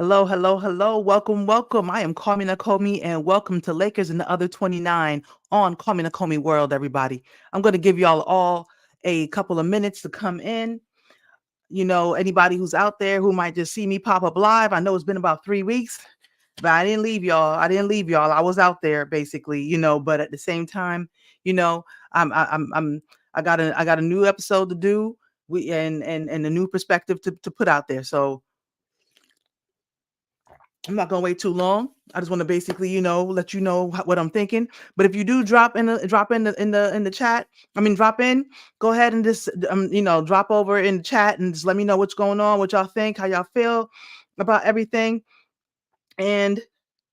Hello, hello, hello. Welcome, welcome. I am CallMeNakomi, and welcome to Lakers and the Other 29 on CallMeNakomi World, everybody. I'm going to give y'all all a couple of minutes to come in. Anybody who's out there who might just see me pop up live, I know it's been about 3 weeks, but I didn't leave y'all. I was out there basically, but at the same time, you know, I'm I got a new episode to do. And a new perspective to put out there. So I'm not gonna wait too long. I just want to basically, let you know what I'm thinking. But if you do drop in the chat, drop in. Go ahead and just drop over in the chat and just let me know what's going on, what y'all think, how y'all feel about everything. And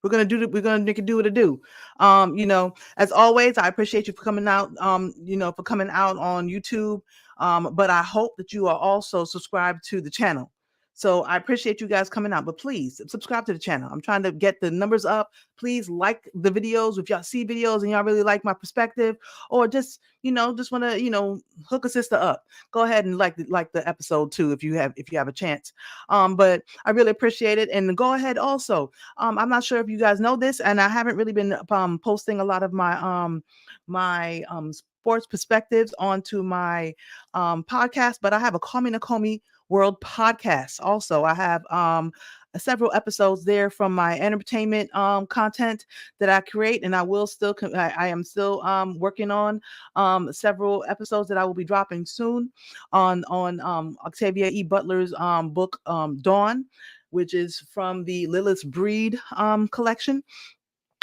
we're gonna make it do what it do. As always, I appreciate you for coming out, for coming out on YouTube. But I hope that you are also subscribed to the channel. So I appreciate you guys coming out, but please subscribe to the channel. I'm trying to get the numbers up. Please like the videos if y'all see videos and y'all really like my perspective, or just want to, hook a sister up. Go ahead and like the episode too if you have a chance. But I really appreciate it. And go ahead also. I'm not sure if you guys know this, and I haven't really been posting a lot of my sports perspectives onto my podcast, but I have a CallMeNakomi World podcast. Also, I have several episodes there from my entertainment content that I create, and I will still I am still working on several episodes that I will be dropping soon on Octavia E. Butler's book Dawn, which is from the Lilith's Breed collection.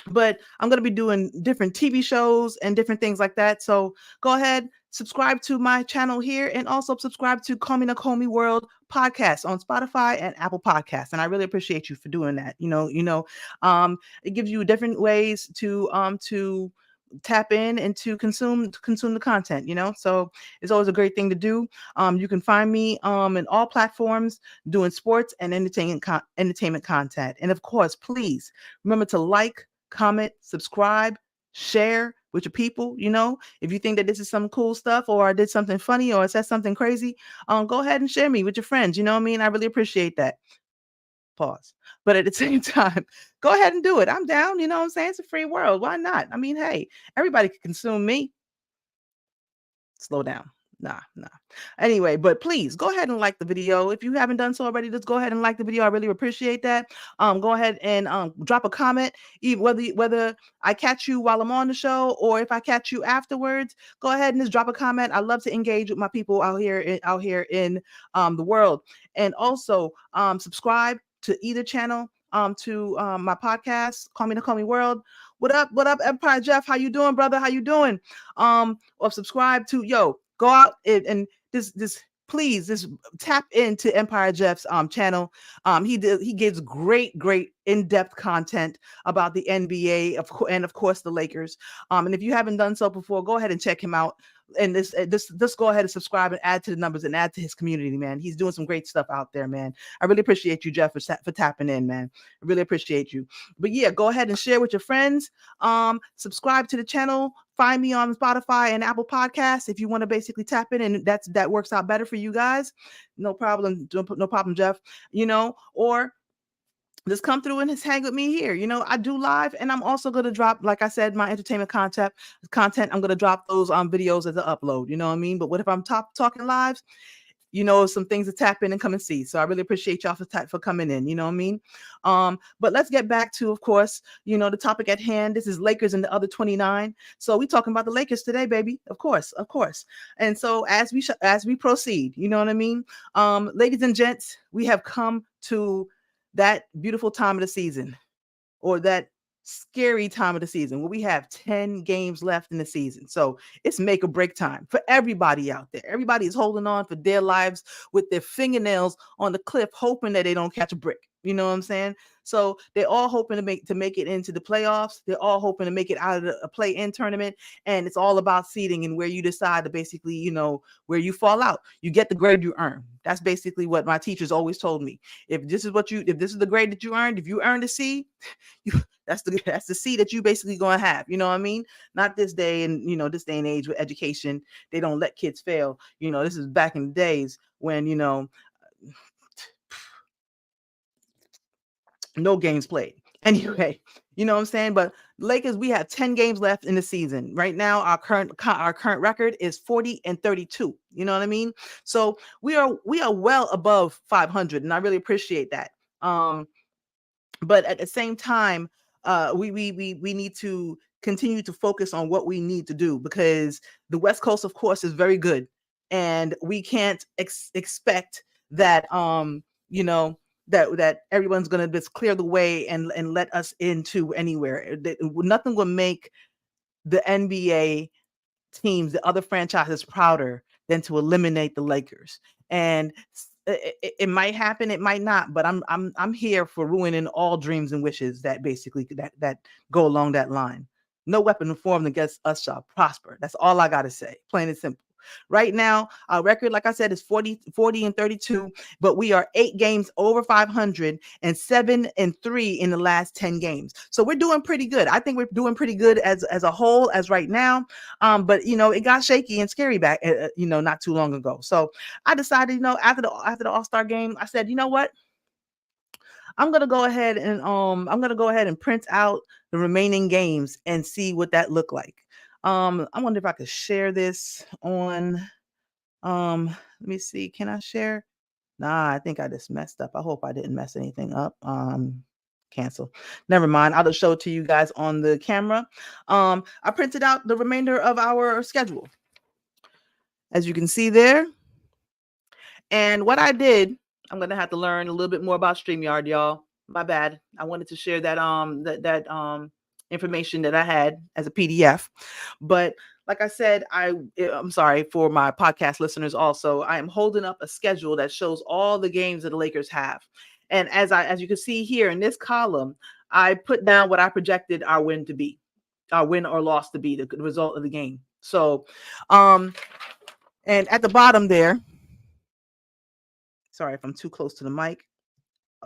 But I'm going to be doing different TV shows and different things like that. So go ahead, subscribe to my channel here, and also subscribe to CallMeNakomi World podcast on Spotify and Apple Podcasts. And I really appreciate you for doing that. It gives you different ways to tap in and to consume the content, so it's always a great thing to do. You can find me in all platforms doing sports and entertainment content. And of course, please remember to like, comment, subscribe, share with your people. If you think that this is some cool stuff, or I did something funny, or I said something crazy, go ahead and share me with your friends. You know what I mean? I really appreciate that. Pause. But at the same time, go ahead and do it. I'm down. You know what I'm saying? It's a free world. Why not? Hey, everybody can consume me. Slow down. Nah. Anyway, but please go ahead and like the video. If you haven't done so already, just go ahead and like the video. I really appreciate that. Go ahead and drop a comment, even whether I catch you while I'm on the show or if I catch you afterwards. Go ahead and just drop a comment. I love to engage with my people out here in the world. And also subscribe to either channel, to my podcast, CallMeNakomi World. What up, Empire Jeff? How you doing, brother? How you doing? Or subscribe to go out and this please just tap into Empire Jeff's channel. He gives great in-depth content about the NBA and of course the Lakers. And if you haven't done so before, go ahead and check him out. And this go ahead and subscribe and add to the numbers and add to his community, man. He's doing some great stuff out there, man. I really appreciate you, Jeff, for tapping in, man. I really appreciate you. But yeah, go ahead and share with your friends. Subscribe to the channel. Find me on Spotify and Apple Podcasts if you want to basically tap in, and that works out better for you guys. No problem, Jeff. Or just come through and just hang with me here. I do live, and I'm also going to drop, like I said, my entertainment content. I'm going to drop those videos as an upload. You know what I mean? But what if I'm talking live? Some things to tap in and come and see. So I really appreciate y'all for coming in. You know what I mean? But let's get back to, of course, the topic at hand. This is Lakers and the Other 29. So we talking about the Lakers today, baby. Of course. And so as we proceed, you know what I mean? Ladies and gents, we have come to that beautiful time of the season, or that scary time of the season, where we have 10 games left in the season. So it's make or break time for everybody out there. Everybody is holding on for their lives with their fingernails on the cliff, hoping that they don't catch a brick. You know what I'm saying? So they're all hoping to make it into the playoffs. They're all hoping to make it out of a play-in tournament. And it's all about seeding and where you decide to basically, where you fall out. You get the grade you earn. That's basically what my teachers always told me. If this is the grade that you earned, if you earned a C, that's the C that you basically gonna have. You know what I mean? Not this day and this day and age with education, they don't let kids fail. This is back in the days when no games played. Anyway, you know what I'm saying? But Lakers, we have 10 games left in the season. Right now, our current record is 40-32. You know what I mean? So we are well above 500, and I really appreciate that. Um, but at the same time, we need to continue to focus on what we need to do, because the West Coast, of course, is very good, and we can't expect that you know that everyone's going to just clear the way and let us into anywhere. Nothing will make the NBA teams, the other franchises, prouder than to eliminate the Lakers. And it might happen, it might not, but I'm here for ruining all dreams and wishes that basically that go along that line. No weapon formed against us shall prosper. That's all I gotta say, plain and simple. Right now, our record, like I said, is 40-32, but we are 8 games over 500 and 7-3 in the last 10 games. So we're doing pretty good. I think we're doing pretty good as a whole as right now. But it got shaky and scary back, not too long ago. So I decided, after the All-Star game, I said, you know what? I'm gonna go ahead and print out the remaining games and see what that looked like. I wonder if I could share this on. Let me see. Can I share? Nah, I think I just messed up. I hope I didn't mess anything up. Cancel. Never mind. I'll just show it to you guys on the camera. I printed out the remainder of our schedule, as you can see there. And what I did, I'm gonna have to learn a little bit more about StreamYard, y'all. My bad. I wanted to share that information that I had as a PDF. But like I said, I'm sorry for my podcast listeners also. I am holding up a schedule that shows all the games that the Lakers have. And as you can see here in this column, I put down what I projected our win to be, our win or loss to be, the result of the game. So and at the bottom there, sorry if I'm too close to the mic.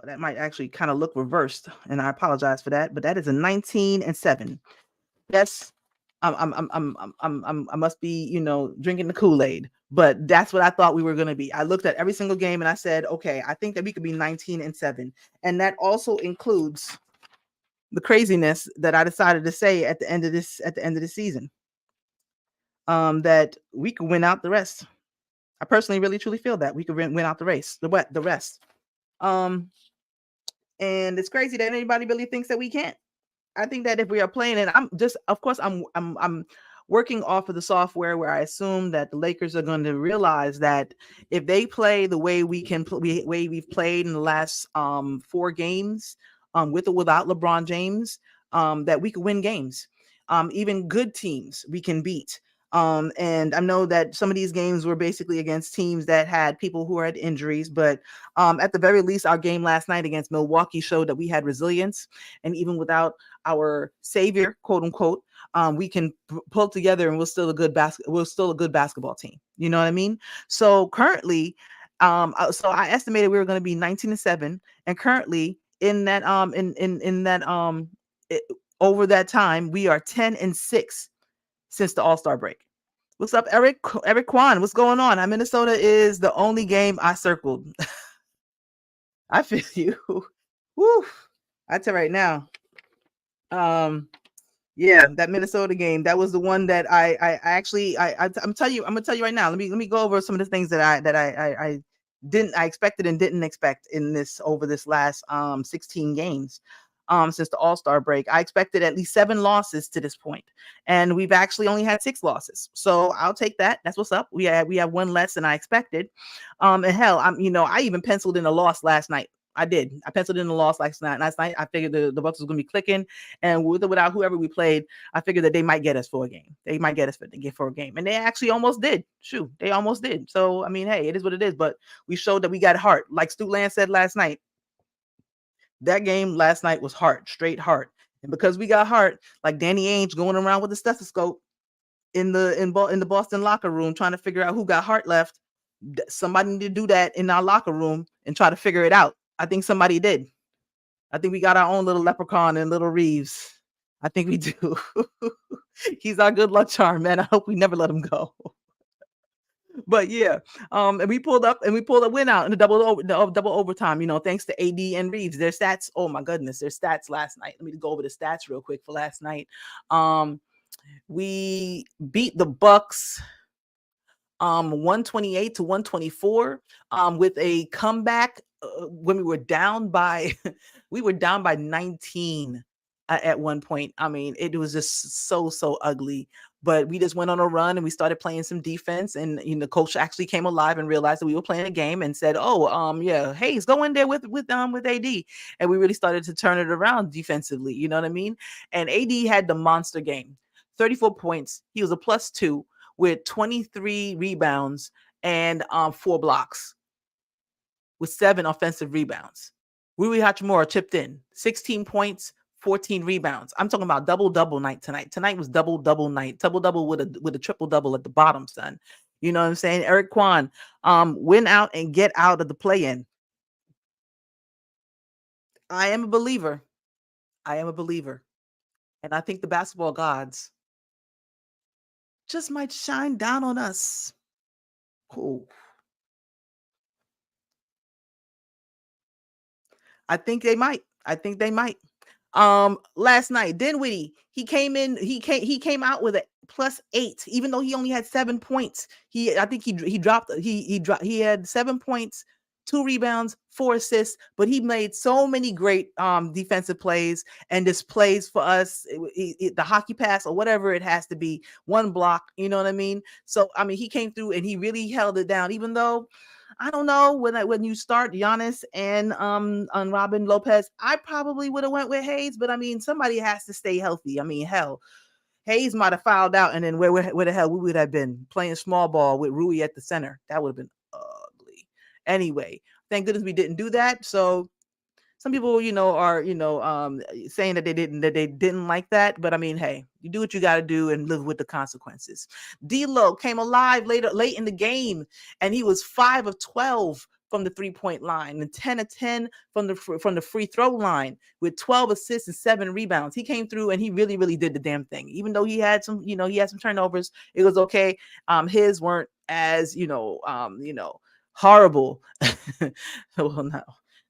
That might actually kind of look reversed, and I apologize for that. But that is a 19-7. That's I must be drinking the Kool-Aid, but that's what I thought we were going to be. I looked at every single game and I said, okay, I think that we could be 19-7, and that also includes the craziness that I decided to say at the end of the season, that we could win out the rest. I personally really truly feel that we could win out the rest. And it's crazy that anybody really thinks that we can't. I think that if we are playing, and of course, I'm working off of the software where I assume that the Lakers are going to realize that if they play the way we've played in the last 4 games, with or without LeBron James, that we could win games. Even good teams we can beat. And I know that some of these games were basically against teams that had people who had injuries, but at the very least, our game last night against Milwaukee showed that we had resilience, and even without our savior, quote unquote, we can pull together, and we're still a good basketball team. You know what I mean? So currently, so I estimated we were going to be 19-7, and currently in that in that it, over that time we are 10-6 since the All-Star break. What's up, Eric? Eric Kwan, what's going on? Minnesota is the only game I circled. I feel you. Woo. I tell you right now. Yeah, that Minnesota game. That was the one that I actually I'm gonna tell you right now. Let me go over some of the things that I expected and didn't expect in this over this last 16 games. Since the All-Star break, I expected at least 7 losses to this point, and we've actually only had 6 losses. So I'll take that. That's what's up. We have 1 less than I expected. And hell, I even penciled in a loss last night. I did. I penciled in a loss last night. Last night, I figured the Bucks was going to be clicking, and with or without whoever we played, I figured that they might get us for a game. They might get us for a game, and they actually almost did. Shoot, they almost did. So I mean, hey, it is what it is. But we showed that we got heart, like Stu Land said last night. That game last night was heart, straight heart, and because we got heart, like Danny Ainge going around with the stethoscope in the Boston locker room trying to figure out who got heart left. Somebody need to do that in our locker room and try to figure it out. I think somebody did. I think we got our own little leprechaun and little Reeves. I think we do. He's our good luck charm, man. I hope we never let him go. But yeah, and we pulled a win out in the double overtime. Thanks to AD and Reeves. Their stats. Oh my goodness, their stats last night. Let me go over the stats real quick for last night. We beat the Bucks 128 to 124 with a comeback when we were down by we were down by 19 at one point. I mean, it was just so ugly. But we just went on a run and we started playing some defense. And coach actually came alive and realized that we were playing a game and said, "Oh, yeah, Hayes, go in there with AD." And we really started to turn it around defensively. You know what I mean? And AD had the monster game, 34 points. He was a +2 with 23 rebounds and 4 blocks with 7 offensive rebounds. Rui Hachimura chipped in 16 points, 14 rebounds. I'm talking about double night tonight. Tonight was double night, double with a triple double at the bottom, son. You know what I'm saying? Eric Kwan win out and get out of the play-in. I am a believer. I am a believer. And I think the basketball gods just might shine down on us. Cool. I think they might. I think they might. Last night, Dinwiddie, he came out with a +8, even though he only had 7 points. I think he had 7 points, 2 rebounds, 4 assists, but he made so many great defensive plays and displays for us. The hockey pass or whatever it has to be, 1 block, you know what I mean? So I mean, he came through and he really held it down, even though I don't know when you start Giannis and on Robin Lopez, I probably would have went with Hayes, but I mean somebody has to stay healthy. I mean, hell, Hayes might have fouled out, and then where the hell we would have been playing small ball with Rui at the center. That would have been ugly. Anyway, thank goodness we didn't do that. So some people, are saying that they didn't like that, but I mean, hey, you do what you got to do and live with the consequences. D'Lo came alive late in the game, and he was 5 of 12 from the 3-point line and 10 of 10 from the free throw line with 12 assists and 7 rebounds. He came through and he really did the damn thing. Even though he had some turnovers, it was okay. His weren't as horrible. Well,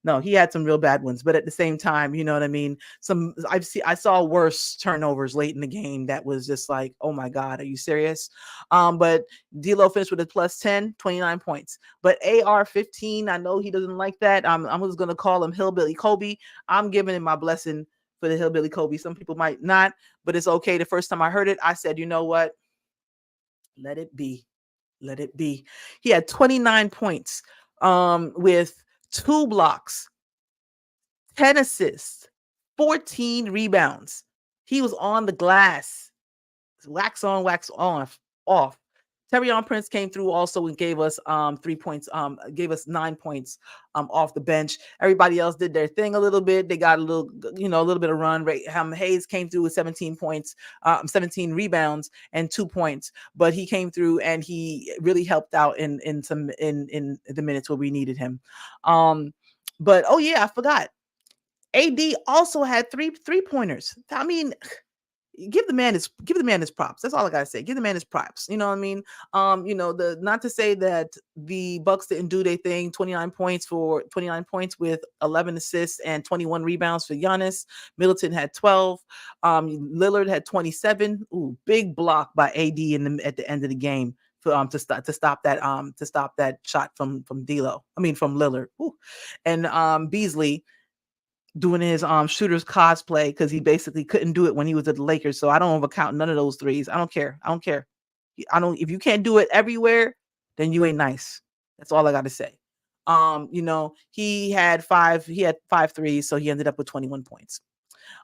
no, he had some real bad ones, but at the same time, you know what I mean? I saw worse turnovers late in the game that was just like, oh my God, are you serious? But D'Lo finished with a +10, 29 points. But AR 15, I know he doesn't like that. I'm just gonna call him Hillbilly Kobe. I'm giving him my blessing for the Hillbilly Kobe. Some people might not, but it's okay. The first time I heard it, I said, you know what? Let it be. Let it be. He had 29 points with 2 blocks, 10 assists, 14 rebounds. He was on the glass. Wax on, wax off. Terrion Prince came through also and gave us 3 points, gave us 9 points off the bench. Everybody else did their thing a little bit. They got a little bit of run. Hayes came through with 17 points, 17 rebounds and 2 points. But he came through and he really helped out in the minutes where we needed him. But oh yeah, I forgot. AD also had three pointers. I mean, give the man his props. That's all I gotta say. Give the man his props. You know what I mean? The not to say that the Bucks didn't do their thing. 29 points with 11 assists and 21 rebounds for Giannis. Middleton had 12. Lillard had 27. Ooh, big block by AD at the end of the game for to stop that shot from D'Lo. I mean from Lillard. Ooh. And Beasley doing his shooter's cosplay because he basically couldn't do it when he was at the Lakers. So I don't overcount none of those threes. I don't care. If you can't do it everywhere, then you ain't nice. That's all I got to say. He had five threes, so he ended up with 21 points.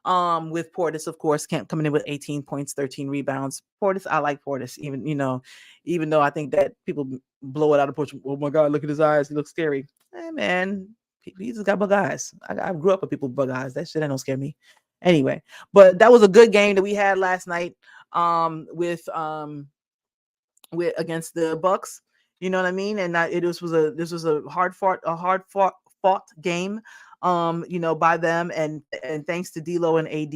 With Portis, of course, coming in with 18 points, 13 rebounds. Portis, I like Portis, even though I think that people blow it out of proportion. Oh my God, look at his eyes. He looks scary. Hey man, he just got bug eyes. I grew up with people with bug eyes. That shit don't scare me. Anyway, but that was a good game that we had last night. With against the Bucks. You know what I mean? And this was a hard fought game. By them and thanks to D'Lo and AD,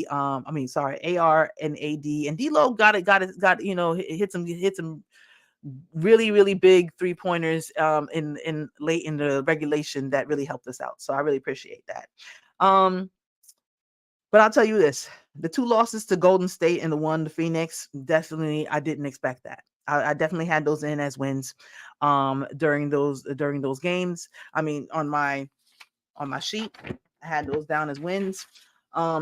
AR and AD and D'Lo got hit some really, really big 3-pointers in late in the regulation that really helped us out. So I really appreciate that. Um, but I'll tell you this: the 2 losses to Golden State and the one to Phoenix, definitely I didn't expect that. I definitely had those in as wins during those games. I mean, on my sheet, I had those down as wins.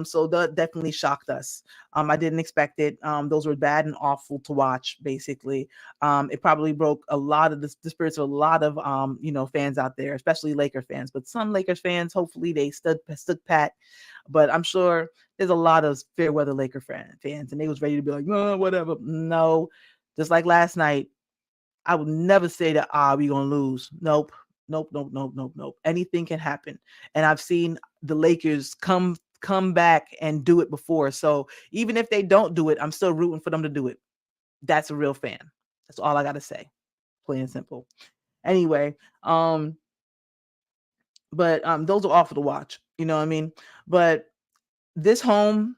So that definitely shocked us. I didn't expect it. Those were bad and awful to watch. Basically, it probably broke a lot of the spirits of a lot of fans out there, especially Laker fans. But some Lakers fans, hopefully, they stood pat. But I'm sure there's a lot of fair weather Laker fans, and they was ready to be like, no, whatever. No, just like last night, I would never say that we gonna lose. Nope. Nope, nope, nope, nope, nope. Anything can happen. And I've seen the Lakers come back and do it before. So even if they don't do it, I'm still rooting for them to do it. That's a real fan. That's all I gotta say. Plain and simple. Anyway, but those are awful to watch. You know what I mean? But this home,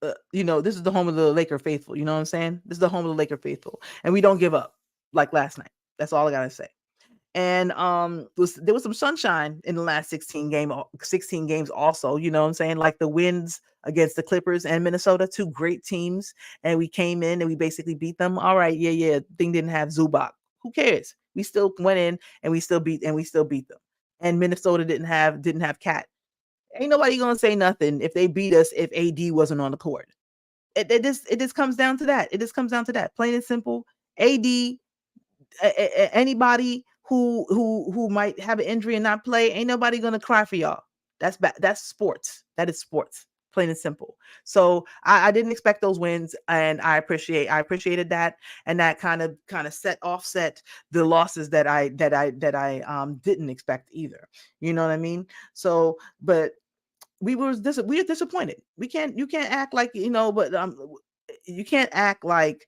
this is the home of the Laker faithful. You know what I'm saying? This is the home of the Laker faithful, and we don't give up like last night. That's all I gotta say. And there was some sunshine in the last 16 games also, you know what I'm saying? Like the wins against the Clippers and Minnesota, 2 great teams, and we came in and we basically beat them. All right, yeah, thing didn't have Zubac. Who cares? We still went in and we still beat them. And Minnesota didn't have Cat. Ain't nobody gonna say nothing if they beat us if AD wasn't on the court. It just comes down to that. It just comes down to that. Plain and simple. AD, anybody who might have an injury and not play, ain't nobody gonna cry for y'all. That's bad. That's sports. That is sports. Plain and simple. So I didn't expect those wins, and I appreciated that, and that kind of offset the losses that I didn't expect either. You know what I mean? So, but we are disappointed. You can't act like but you can't act like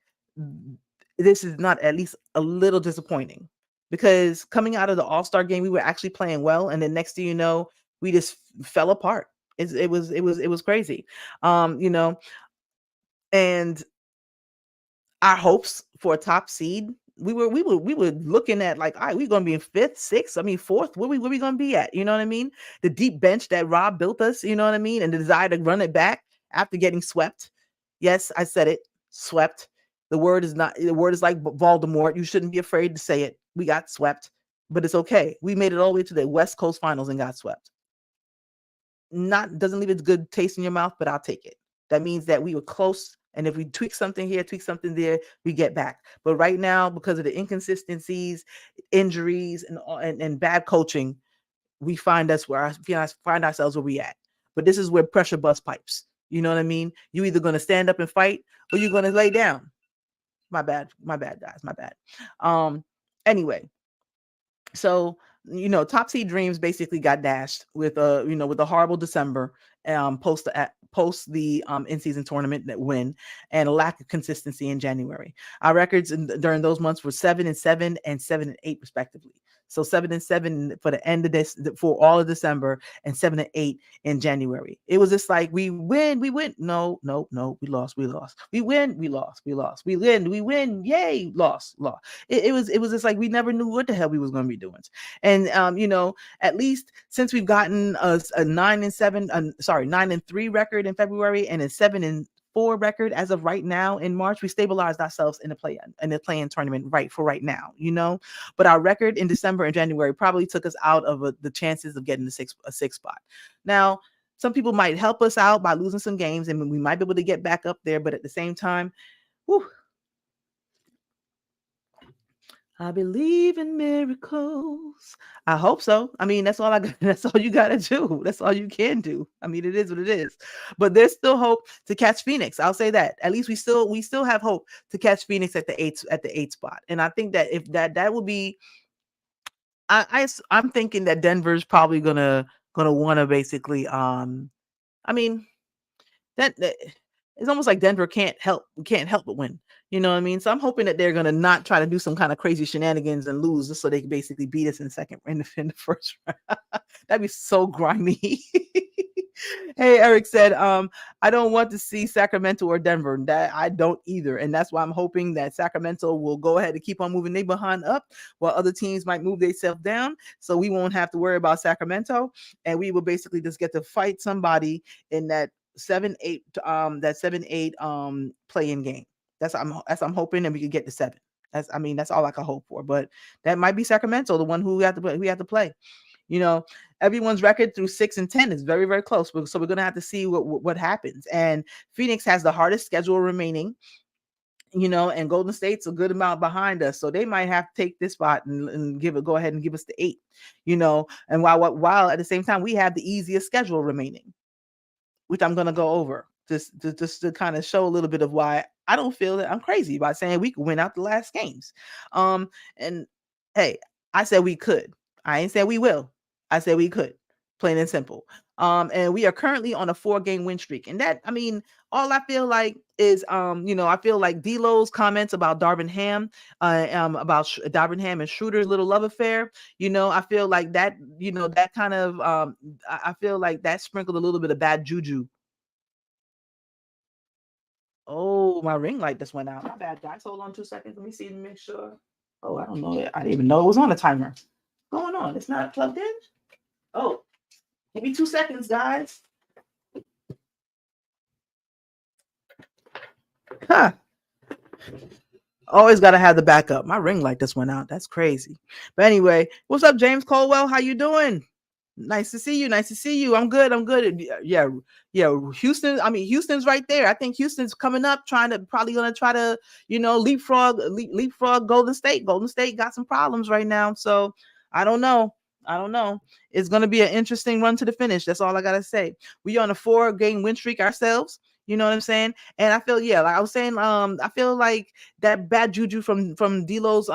this is not at least a little disappointing, because coming out of the All-Star game we were actually playing well, and then next thing you know we just fell apart. It was crazy. You know, and our hopes for a top seed, we were looking at like, all right, we're gonna be in fifth, sixth, I mean fourth. Where we gonna be at? You know what I mean? The deep bench that Rob built us, you know what I mean, and the desire to run it back after getting swept. Yes, I said it, swept. The word is like Voldemort. You shouldn't be afraid to say it. We got swept, but it's okay. We made it all the way to the West Coast Finals and got swept. Not Doesn't leave a good taste in your mouth, but I'll take it. That means that we were close, and if we tweak something here, tweak something there, we get back. But right now, because of the inconsistencies, injuries, and bad coaching, we find ourselves where we at. But this is where pressure bust pipes. You know what I mean? You either gonna stand up and fight, or you're gonna lay down. My bad, guys, my bad. Anyway, so top seed dreams basically got dashed with a horrible December, post the in-season tournament that win, and a lack of consistency in January. Our records during those months were 7-7 and 7-8 respectively. So 7-7 for the end of this, for all of December, and 7-8 in January. It was just like, we win. No, no, no, we lost. We win, we lost. We win, yay, lost. It was just like we never knew what the hell we was going to be doing. And at least since we've gotten a 9-3 record in February, and a 7-4 record as of right now in March, we stabilized ourselves in the play-in tournament right now, but our record in December and January probably took us out of the chances of getting a six spot. Now, some people might help us out by losing some games, and we might be able to get back up there, but at the same time, whew, I believe in miracles. I hope so. I mean, that's all I got. That's all you got to do. That's all you can do. I mean, it is what it is. But there's still hope to catch Phoenix. I'll say that. At least we still have hope to catch Phoenix at the eighth spot. And I think that if that would be, I'm thinking that Denver's probably gonna want to basically I mean, that it's almost like Denver can't help but win. You know what I mean? So I'm hoping that they're gonna not try to do some kind of crazy shenanigans and lose, just so they can basically beat us in the first round. That'd be so grimy. Hey, Eric said, I don't want to see Sacramento or Denver. That I don't either. And that's why I'm hoping that Sacramento will go ahead and keep on moving their behind up while other teams might move themselves down. So we won't have to worry about Sacramento. And we will basically just get to fight somebody in that 7-8 playing game. I'm hoping, and we can get to 7. That's all I can hope for. But that might be Sacramento, the one who we have to play. You know, everyone's record through 6 and 10 is very, very close. So we're gonna have to see what happens. And Phoenix has the hardest schedule remaining. And Golden State's a good amount behind us, so they might have to take this spot and go ahead and give us the 8. And while at the same time we have the easiest schedule remaining, which I'm gonna go over just to kind of show a little bit of why I don't feel that I'm crazy by saying we could win out the last games. And hey, I said we could. I ain't said we will. I said we could. Plain and simple. And we are currently on a 4-game win streak. And that, all I feel like is, I feel like D'Lo's comments about Darvin Ham, about Darvin Ham and Schroeder's little love affair. I feel like that, that kind of, I feel like that sprinkled a little bit of bad juju. Oh, my ring light just went out. My bad, guys. Hold on 2 seconds. Let me see to make sure. Oh, I don't know. I didn't even know it was on a timer. What's going on? It's not plugged in? Oh, give me 2 seconds, guys. Huh. Always got to have the backup. My ring light just went out. That's crazy. But anyway, what's up, James Colwell? How you doing? Nice to see you. Nice to see you. I'm good. I'm good. Yeah. Houston's right there. I think Houston's coming up, probably gonna try to, leapfrog Golden State. Golden State got some problems right now. So I don't know. It's gonna be an interesting run to the finish. That's all I gotta say. We on a 4-game win streak ourselves. You know what I'm saying? And I feel, like I was saying, I feel like that bad juju from D'Lo's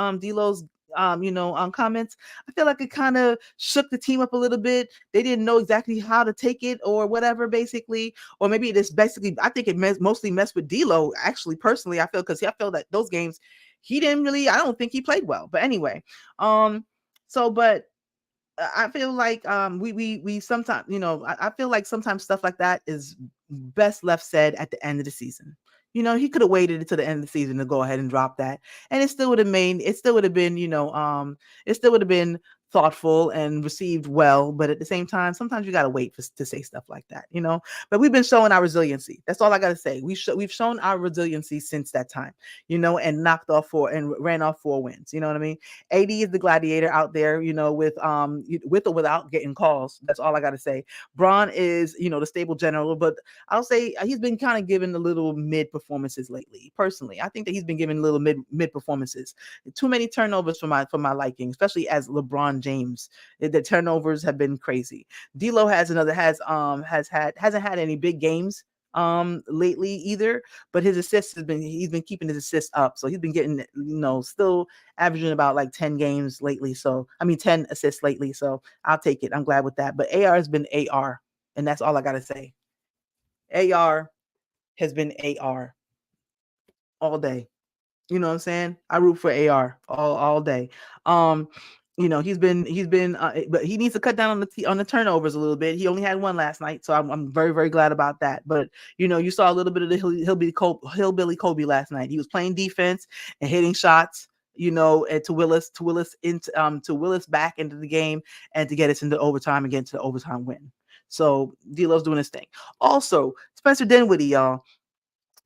comments. I feel like it kind of shook the team up a little bit. They didn't know exactly how to take it or whatever, basically. Or maybe it is basically, I think it mostly messed with D'Lo, actually, personally. I feel that those games, I don't think he played well. But anyway, but I feel like we sometimes, I feel like sometimes stuff like that is best left said at the end of the season. He could have waited until the end of the season to go ahead and drop that, and it still would have been, it still would have been thoughtful and received well. But at the same time, sometimes you got to wait to say stuff like that, But we've been showing our resiliency. That's all I got to say. We've shown our resiliency since that time, and knocked off 4 and ran off 4 wins. You know what I mean? AD is the gladiator out there, with or without getting calls. That's all I got to say. Braun is, the stable general, but I'll say he's been kind of given a little mid performances lately. Personally, I think that he's been given little mid performances. Too many turnovers for my liking, especially as LeBron James. The turnovers have been crazy. D'Lo hasn't had any big games lately either, but his assists he's been keeping his assists up, so he's been getting, still averaging about like 10 games lately. So 10 assists lately, so I'll take it. I'm glad with that. But AR has been AR, and that's all I gotta say. AR has been AR all day. You know what I'm saying? I root for AR all day. He's been but he needs to cut down on the turnovers a little bit. He only had one last night, so I'm very, very glad about that. But you saw a little bit of the hillbilly Kobe last night. He was playing defense and hitting shots, and to Willis to Willis back into the game and to get us into overtime and get into the overtime win. So D'Lo's doing his thing. Also, Spencer Dinwiddie, y'all.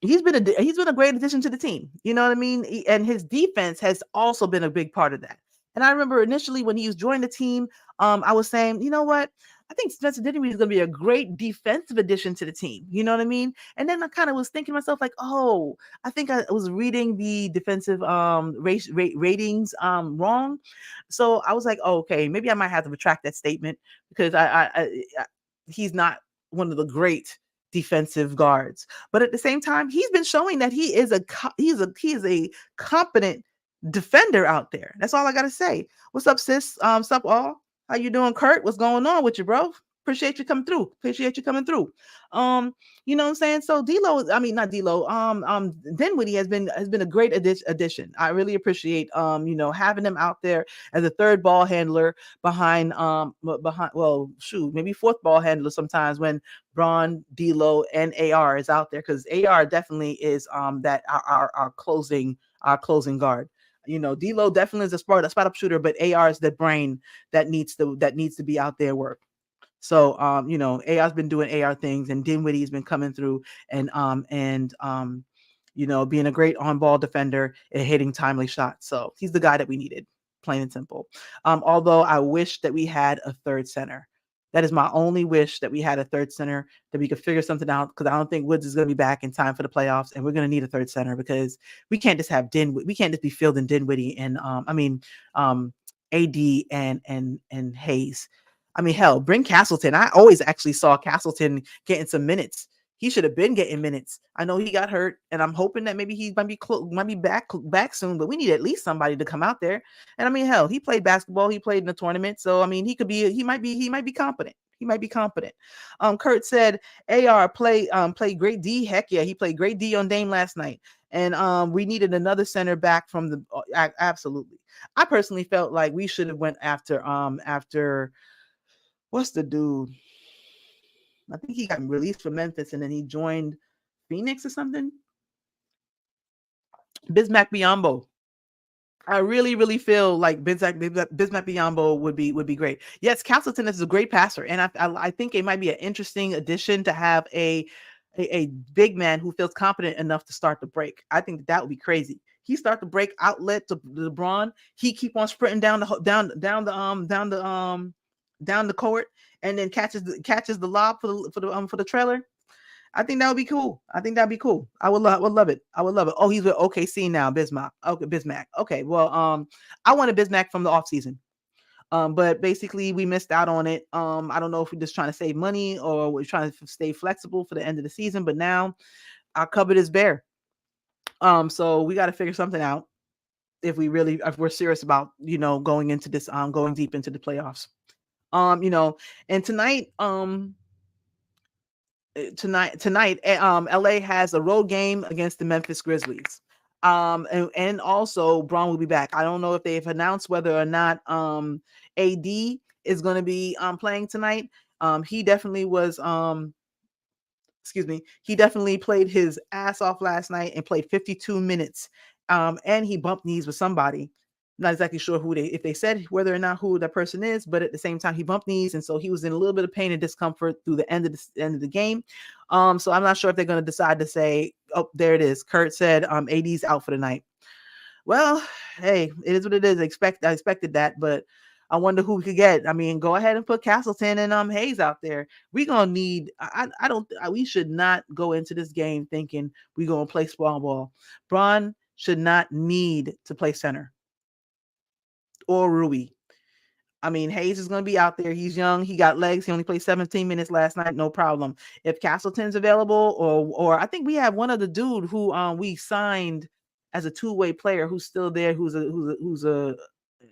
He's been a great addition to the team. You know what I mean? And his defense has also been a big part of that. And I remember initially when he was joining the team, I was saying, you know what? I think Spencer Dinwiddie is going to be a great defensive addition to the team. You know what I mean? And then I kind of was thinking to myself, like, oh, I think I was reading the defensive ratings wrong. So I was like, oh, okay, maybe I might have to retract that statement because he's not one of the great defensive guards. But at the same time, he's been showing that he is a competent defender out there. That's all I gotta say. What's up, sis? Sup all? How you doing, Kurt? What's going on with you, bro? Appreciate you coming through. Appreciate you coming through. Um, you know what I'm saying? So D'Lo, I mean not D'Lo, Dinwiddie has been a great addition. I really appreciate having him out there as a third ball handler behind well shoot, maybe fourth ball handler sometimes when Braun, D'Lo, and AR is out there, because AR definitely is that our closing guard. D'Lo definitely is a spot up shooter, but AR is the brain that needs to be out there work. So AR's been doing AR things, and Dinwiddie's been coming through and being a great on-ball defender and hitting timely shots. So he's the guy that we needed, plain and simple. Although I wish that we had a third center. That is my only wish, that we had a third center, that we could figure something out, because I don't think Woods is going to be back in time for the playoffs, and we're going to need a third center, because we can't just have Dinwiddie. We can't just be fielding Dinwiddie and AD and Hayes. I mean, hell, bring Castleton. I always actually saw Castleton getting some minutes. He should have been getting minutes. I know he got hurt, and I'm hoping that maybe he might be back soon. But we need at least somebody to come out there. And I mean, hell, he played basketball. He played in the tournament, so I mean, he might be competent. He might be competent. Kurt said, "AR played great D. Heck yeah, he played great D on Dame last night." And we needed another center back from the absolutely. I personally felt like we should have went after what's the dude? I think he got released from Memphis and then he joined Phoenix or something. Bismack Biyombo. I really, really feel like Bismack Biyombo would be great. Yes, Castleton is a great passer, and I think it might be an interesting addition to have a big man who feels confident enough to start the break. I think that would be crazy. He start the break outlet to LeBron. He keep on sprinting down the court, and then catches the lob for the trailer. I think that would be cool. I think that'd be cool. I would love it. I would love it. Oh, he's with OKC now, Bismack. Okay, Bismack. Okay, well, I wanted Bismack from the offseason. But basically we missed out on it. I don't know if we're just trying to save money or we're trying to stay flexible for the end of the season, but now our cupboard is bare. So we got to figure something out if we're serious about, going into this, going deep into the playoffs. And tonight, LA has a road game against the Memphis Grizzlies. And also Braun will be back. I don't know if they've announced whether or not AD is going to be playing tonight. He definitely was he definitely played his ass off last night and played 52 minutes. And he bumped knees with somebody. Not exactly sure if they said whether or not who that person is, but at the same time he bumped knees, and so he was in a little bit of pain and discomfort through the end of the game. So I'm not sure if they're going to decide to say, oh, there it is. Kurt said AD's out for the night. Well, hey, it is what it is. I expected that, but I wonder who we could get. I mean, go ahead and put Castleton and Hayes out there. We gonna need. I don't. We should not go into this game thinking we gonna play small ball. Braun should not need to play center or Rui. I mean, Hayes is going to be out there. He's young. He got legs. He only played 17 minutes last night. No problem. If Castleton's available, or I think we have one other dude who we signed as a two-way player who's still there. Who's a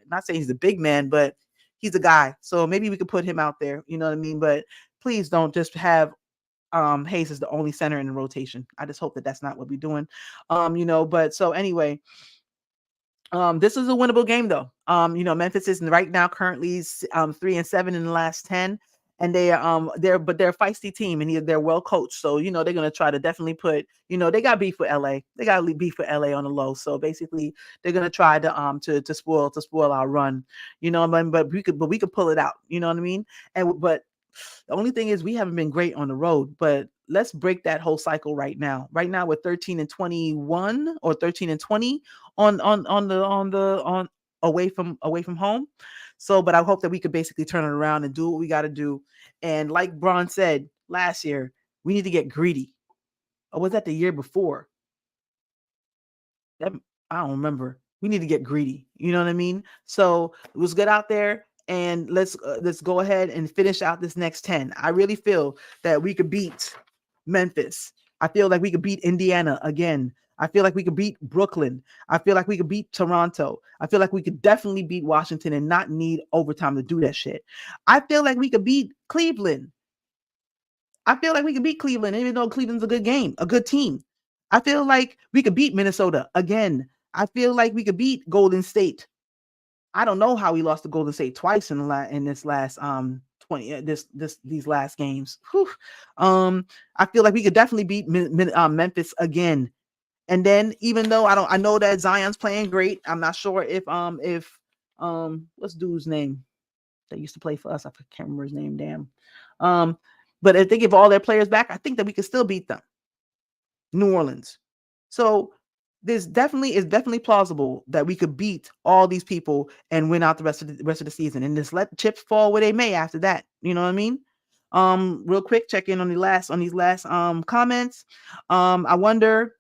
not saying he's a big man, but he's a guy. So maybe we could put him out there. You know what I mean? But please don't just have Hayes as the only center in the rotation. I just hope that that's not what we're doing. But so anyway. This is a winnable game though. Memphis is right now currently 3-7 in the last 10, and they're a feisty team, and they're well coached. So they're gonna try to definitely put, they got beef with LA. They got beef with LA on the low. So basically they're gonna try to spoil our run. But we could pull it out. You know what I mean? But the only thing is we haven't been great on the road, but let's break that whole cycle right now. Right now we're 13-21 or 13-20 on away from home. So, but I hope that we could basically turn it around and do what we got to do. And like Braun said last year, we need to get greedy. Or was that the year before? That I don't remember. We need to get greedy. You know what I mean? So let's get out there and let's go ahead and finish out this next 10. I really feel that we could beat Memphis. I feel like we could beat Indiana again. I feel like we could beat Brooklyn. I feel like we could beat Toronto. I feel like we could definitely beat Washington and not need overtime to do that shit. I feel like we could beat Cleveland. I feel like we could beat Cleveland, even though Cleveland's a good game, a good team. I feel like we could beat Minnesota again. I feel like we could beat Golden State. I don't know how we lost to Golden State twice in this last 20 these last games. Whew. I feel like we could definitely beat Memphis again. And then even though I know that Zion's playing great. I'm not sure if what's dude's name that used to play for us? I can't remember his name. Damn. But if they give all their players back, I think that we could still beat them. New Orleans. So it's definitely plausible that we could beat all these people and win out the rest of the season, and just let the chips fall where they may after that. You know what I mean? Real quick, check in on these last comments. I wonder.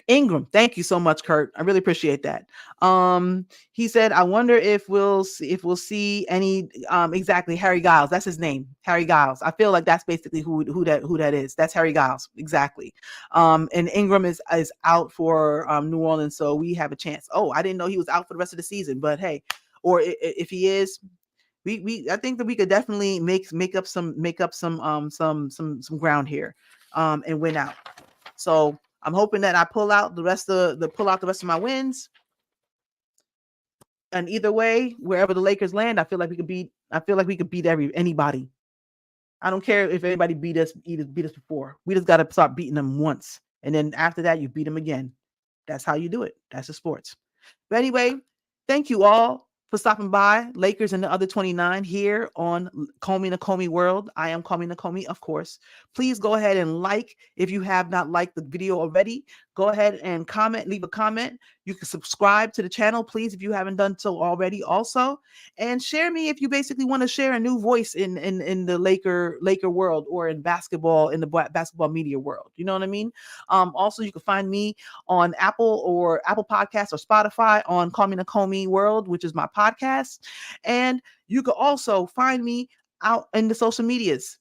Ingram, thank you so much, Kurt. I really appreciate that. He said, I wonder if we'll see any exactly Harry Giles. That's his name, Harry Giles. I feel like that's basically who that is. That's Harry Giles, exactly. And Ingram is out for New Orleans, so we have a chance. Oh, I didn't know he was out for the rest of the season, but hey, or if he is, I think that we could definitely make up some ground here, and win out. So I'm hoping that I pull out the rest of my wins. And either way, wherever the Lakers land, I feel like we could beat anybody. I don't care if anybody beat us before. We just got to start beating them once, and then after that, you beat them again. That's how you do it. That's the sports. But anyway, thank you all for stopping by, Lakers and the other 29 here on CallMeNakomi World. I am CallMeNakomi, of course. Please go ahead and like if you have not liked the video already. Go ahead and comment, leave a comment. You can subscribe to the channel, please, if you haven't done so already also. And share me if you basically want to share a new voice in the Laker world, or in basketball, in the basketball media world. You know what I mean? Also, you can find me on Apple Podcasts or Spotify on CallMeNakomi World, which is my podcast. And you can also find me out in the social medias.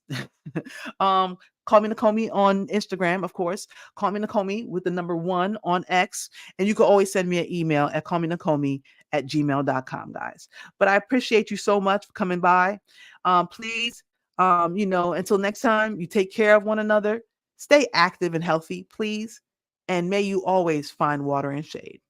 CallMeNakomi on Instagram, of course. CallMeNakomi with the number 1 on X. And you can always send me an email at callmenakomi@gmail.com, guys. But I appreciate you so much for coming by. Please, until next time, you take care of one another. Stay active and healthy, please. And may you always find water and shade.